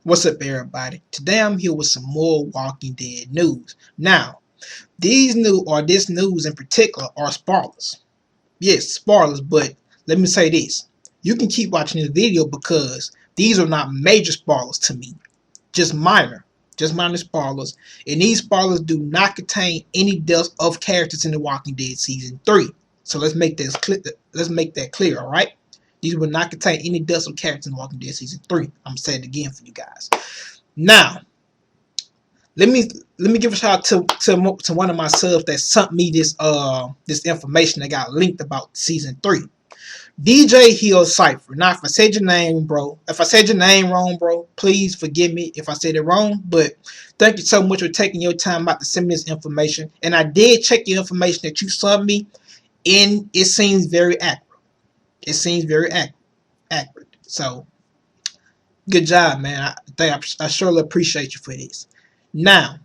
What's up, everybody? Today I'm here with some more Walking Dead news. Now, this news in particular are spoilers. Yes, spoilers, but let me say this. You can keep watching the video because these are not major spoilers to me. Just minor. Just minor spoilers. And these spoilers do not contain any deaths of characters in The Walking Dead Season 3. So let's make that clear, alright? These will not contain any deaths of characters in The Walking Dead Season 3. I'm gonna say it again for you guys. Now, let me give a shout out to one of my subs that sent me this information that got linked about Season 3. DJ Hill Cypher. Now, if I said your name, bro, if I said your name wrong, bro, please forgive me if I said it wrong. But thank you so much for taking your time out to send me this information. And I did check the information that you sent me, and it seems very accurate. It seems very accurate. So, good job, man. I surely appreciate you for this. Now,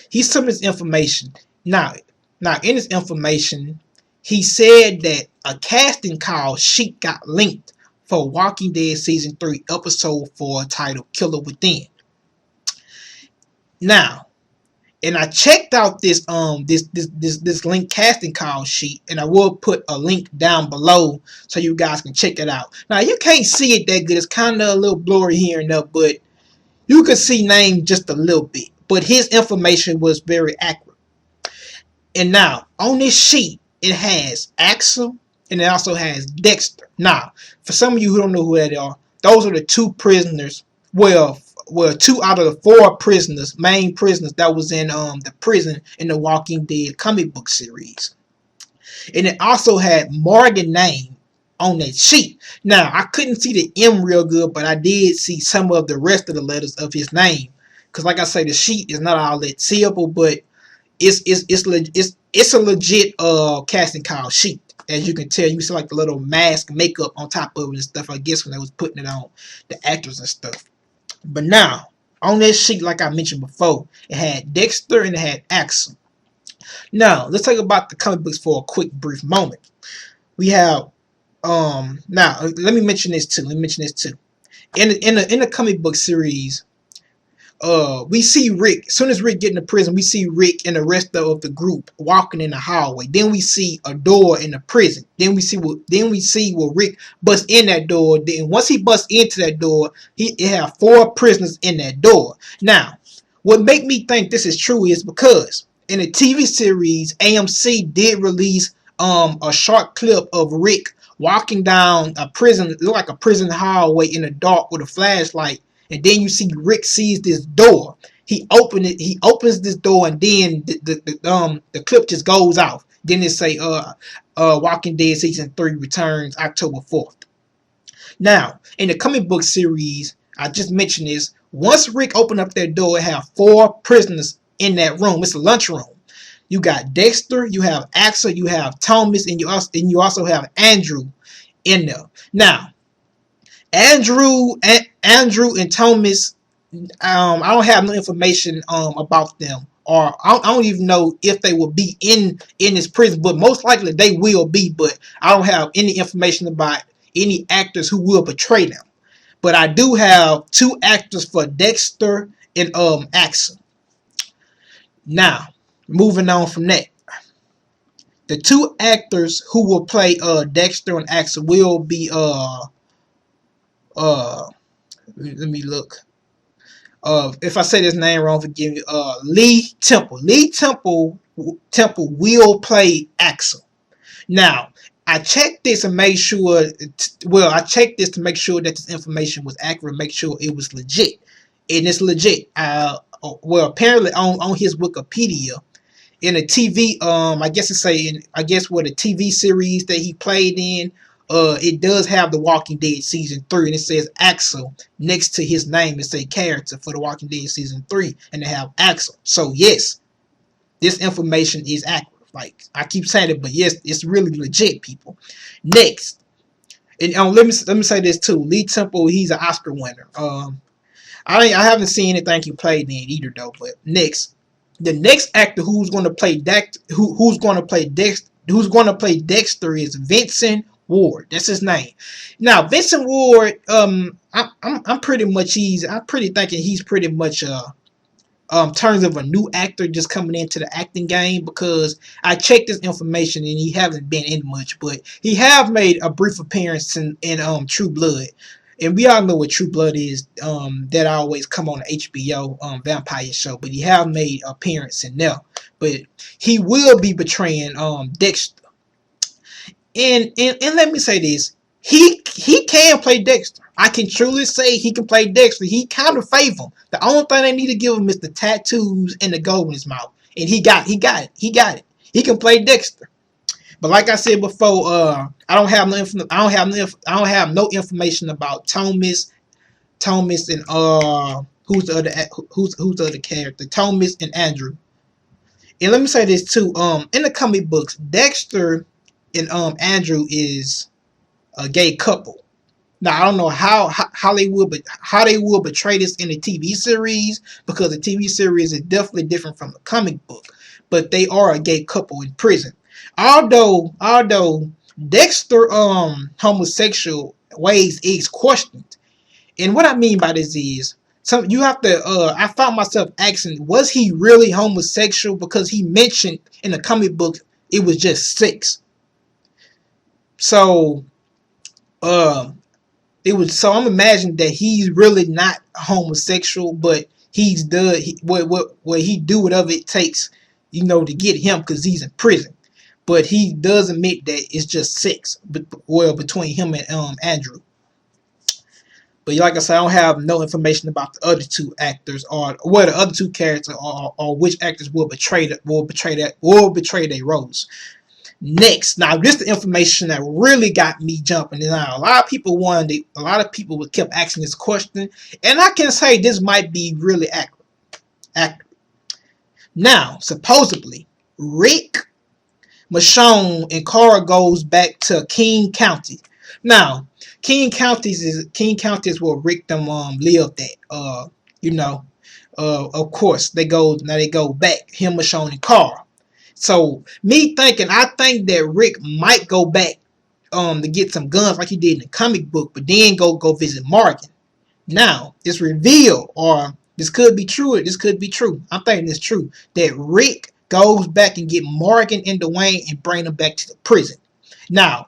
he sent me this information. Now, in this information, he said that a casting call sheet got linked for Walking Dead Season 3, Episode 4, titled Killer Within. Now, and I checked out this link casting call sheet, and I will put a link down below so you guys can check it out. Now, you can't see it that good. It's kind of a little blurry here and there, but you can see name just a little bit. But his information was very accurate. And now, on this sheet, it has Axel, and it also has Dexter. Now, for some of you who don't know who they are, those are the two prisoners. Well, 2 out of the 4 prisoners, main prisoners that was in the prison in the Walking Dead comic book series. And it also had Morgan's name on that sheet. Now, I couldn't see the M real good, but I did see some of the rest of the letters of his name. Because like I say, the sheet is not all that seeable, but it's a legit casting call sheet. As you can tell, you see like the little mask makeup on top of it and stuff, I guess, when they was putting it on the actors and stuff. But now, on that sheet, like I mentioned before, it had Dexter and it had Axel. Now, let's talk about the comic books for a quick, brief moment. We have, now, let me mention this too. In the comic book series, we see Rick. As soon as Rick get into prison, we see Rick and the rest of the group walking in the hallway. Then we see a door in the prison. Then we see where Rick busts in that door. Then once he busts into that door, it have 4 prisoners in that door. Now, what make me think this is true is because in the TV series, AMC did release a short clip of Rick walking down a prison, look like a prison hallway in the dark with a flashlight. And then you see Rick sees this door. He opens this door, and then the clip just goes off. Then it say Walking Dead Season 3 returns October 4th. Now, in the comic book series, I just mentioned this. Once Rick opened up that door, it have 4 prisoners in that room. It's a lunchroom. You got Dexter, you have Axel, you have Thomas, and you also have Andrew in there. Now, Andrew and Thomas, I don't have no information about them, or I don't even know if they will be in this prison, but most likely they will be. But I don't have any information about any actors who will portray them. But I do have 2 actors for Dexter and Axel. Now, moving on from that, the 2 actors who will play Dexter and Axel will be let me look. If I say this name wrong, forgive me. Lee Temple. Lee Temple will play Axel. Now, I checked this and made sure. I checked this to make sure that this information was accurate, make sure it was legit, and it's legit. Apparently on his Wikipedia, in a TV, I guess what a TV series that he played in. It does have The Walking Dead Season 3, and it says Axel next to his name. It says character for The Walking Dead Season 3, and they have Axel. So, yes, this information is accurate. Like, I keep saying it, but yes, it's really legit, people. Next, and let me say this too. Lee Temple, he's an Oscar winner. I haven't seen anything he played in either, though. But next, the next actor who's going to play Dexter is Vincent Ward. That's his name. Now, Vincent Ward, I'm pretty much I'm pretty thinking he's pretty much terms of a new actor just coming into the acting game, because I checked this information and he haven't been in much, but he have made a brief appearance in True Blood, and we all know what True Blood is. That always come on the HBO vampire show, but he have made appearance in there. But he will be betraying Dexter, and let me say this. He can play Dexter. I can truly say he can play Dexter. He kind of favor him. The only thing they need to give him is the tattoos and the gold in his mouth, and he got it. He can play Dexter. But like I said before, I don't have no information about Thomas, and who's the other character? Thomas and Andrew. And let me say this too. In the comic books, Dexter and Andrew is a gay couple. Now I don't know how they will portray this in the TV series, because the TV series is definitely different from the comic book. But they are a gay couple in prison. Although Dexter homosexual ways is questioned. And what I mean by this is, you have to I found myself asking, was he really homosexual? Because he mentioned in the comic book it was just sex. So I'm imagining that he's really not homosexual, but he's what he do whatever it takes, to get him, because he's in prison. But he does admit that it's just sex, between him and Andrew. But like I said, I don't have no information about the other two actors, or what the other two characters, or which actors will betray their roles. Next, now this is the information that really got me jumping. Now a lot of people kept asking this question, and I can say this might be really accurate. Now, supposedly, Rick, Michonne, and Cara goes back to King County. Now, King County is where Rick them lived at. Of course they go back, him, Michonne, and Cara. So I think that Rick might go back to get some guns like he did in the comic book, but then go visit Morgan. Now it's revealed, or this could be true, this could be true. I'm thinking it's true, that Rick goes back and get Morgan and Dwayne and bring them back to the prison. Now,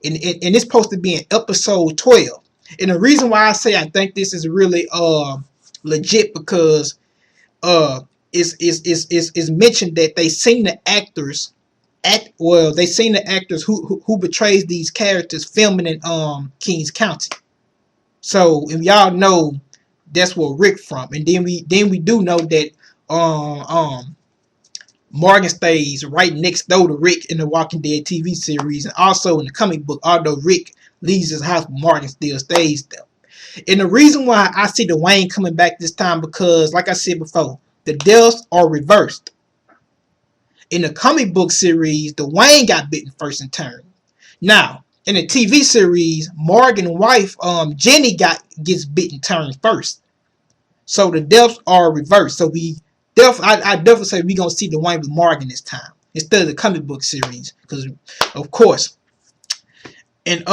and it's supposed to be in episode 12. And the reason why I say I think this is really legit, because is mentioned that they seen the actors who betrays these characters filming in Kings County. So if y'all know, that's where Rick from. And then we do know that Morgan stays right next door to Rick in the Walking Dead TV series, and also in the comic book. Although Rick leaves his house, Morgan still stays there. And the reason why I see Dwayne coming back this time, because like I said before, the deaths are reversed. In the comic book series, Dwayne got bitten first in turn. Now, in the TV series, Morgan's wife, Jenny, gets bitten turn first. So the deaths are reversed. So I definitely say we're gonna see Dwayne with Morgan this time instead of the comic book series, because of course. And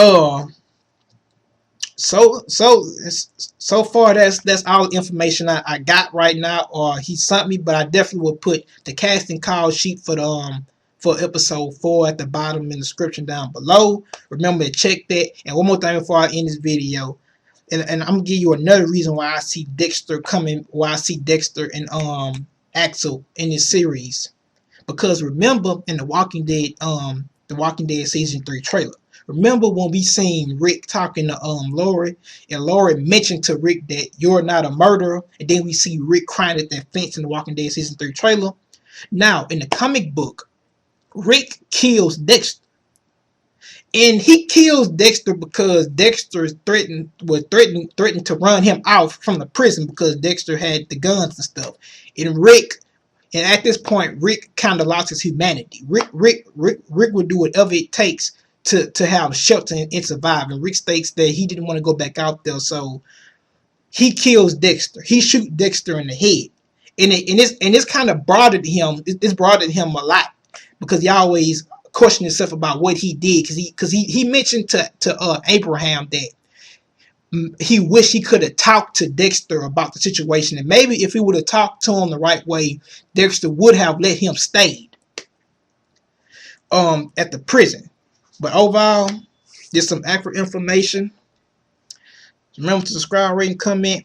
so far that's all the information I got right now, or he sent me. But I definitely will put the casting call sheet for episode 4 at the bottom in the description down below. Remember to check that. And one more thing before I end this video, and I'm gonna give you another reason why I see Dexter and Axel in this series. Because remember in the Walking Dead season 3 trailer, remember when we seen Rick talking to Lori, and Lori mentioned to Rick that you're not a murderer, and then we see Rick crying at that fence in the Walking Dead season 3 trailer. Now in the comic book, Rick kills Dexter. And he kills Dexter because Dexter threatened to run him out from the prison, because Dexter had the guns and stuff. And at this point, Rick kind of lost his humanity. Rick would do whatever it takes to have shelter and survive. And Rick states that he didn't want to go back out there, so he kills Dexter. He shoots Dexter in the head, and it's kind of bothered him. It's bothered him a lot, because he always questioned himself about what he did, because he mentioned to Abraham that he wished he could have talked to Dexter about the situation, and maybe if he would have talked to him the right way, Dexter would have let him stay at the prison. But overall, there's some accurate information. Remember to subscribe, rate, and comment.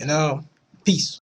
And peace.